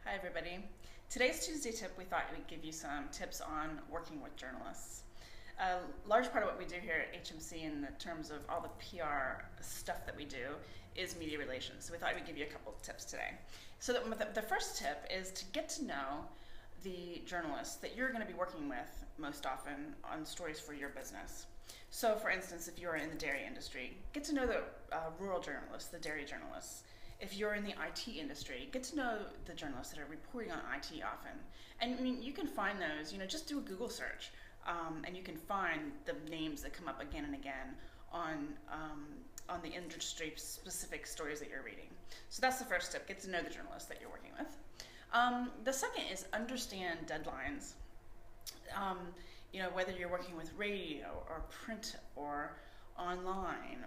Hi everybody. Today's Tuesday Tip, we thought we'd give you some tips on working with journalists. A large part of what we do here at HMC in the terms of all the PR stuff that we do is media relations. So we thought we'd give you a couple of tips today. So the first tip is to get to know the journalists that you're going to be working with most often on stories for your business. So for instance, if you're in the dairy industry, get to know the rural journalists, the dairy journalists. If you're in the IT industry, get to know the journalists that are reporting on IT often. And I mean, you can find those, just do a Google search, and you can find the names that come up again and again on the industry-specific stories that you're reading. So that's the first tip, get to know the journalists that you're working with. The second is understand deadlines. Whether you're working with radio or print or online,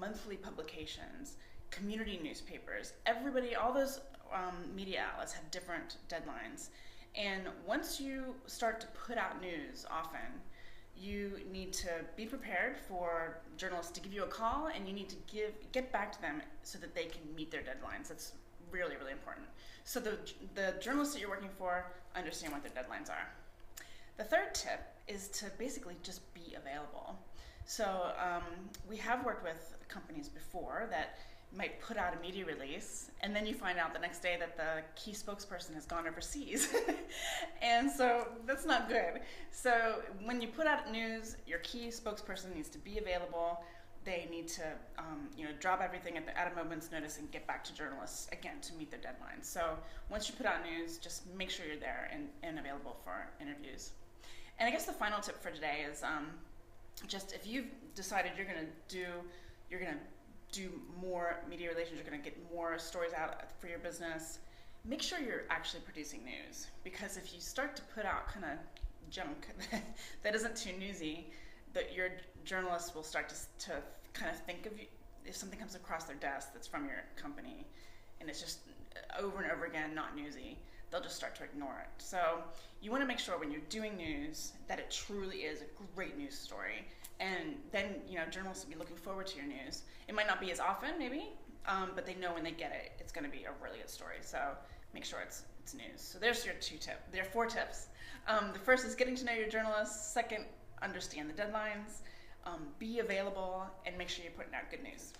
monthly publications, community newspapers, all those media outlets have different deadlines. And once you start to put out news often, you need to be prepared for journalists to give you a call, and you need to get back to them so that they can meet their deadlines. That's really, really important. So the journalists that you're working for understand what their deadlines are. The third tip is to basically just be available. So we have worked with companies before that might put out a media release, and then you find out the next day that the key spokesperson has gone overseas. And so that's not good. So when you put out news, your key spokesperson needs to be available. They need to drop everything at a moment's notice and get back to journalists, again, to meet their deadlines. So once you put out news, just make sure you're there and available for interviews. And I guess the final tip for today is just if you've decided you're going to do more media relations, you're going to get more stories out for your business, make sure you're actually producing news. Because if you start to put out kind of junk that isn't too newsy, that your journalists will start to kind of think of you, if something comes across their desk that's from your company and it's just over and over again not newsy, they'll just start to ignore it. So you want to make sure when you're doing news that it truly is a great news story. And then, journalists will be looking forward to your news. It might not be as often, maybe, but they know when they get it, it's going to be a really good story. So make sure it's news. So there's your There are 4 tips. The first is getting to know your journalists. Second, understand the deadlines. Be available, and make sure you're putting out good news.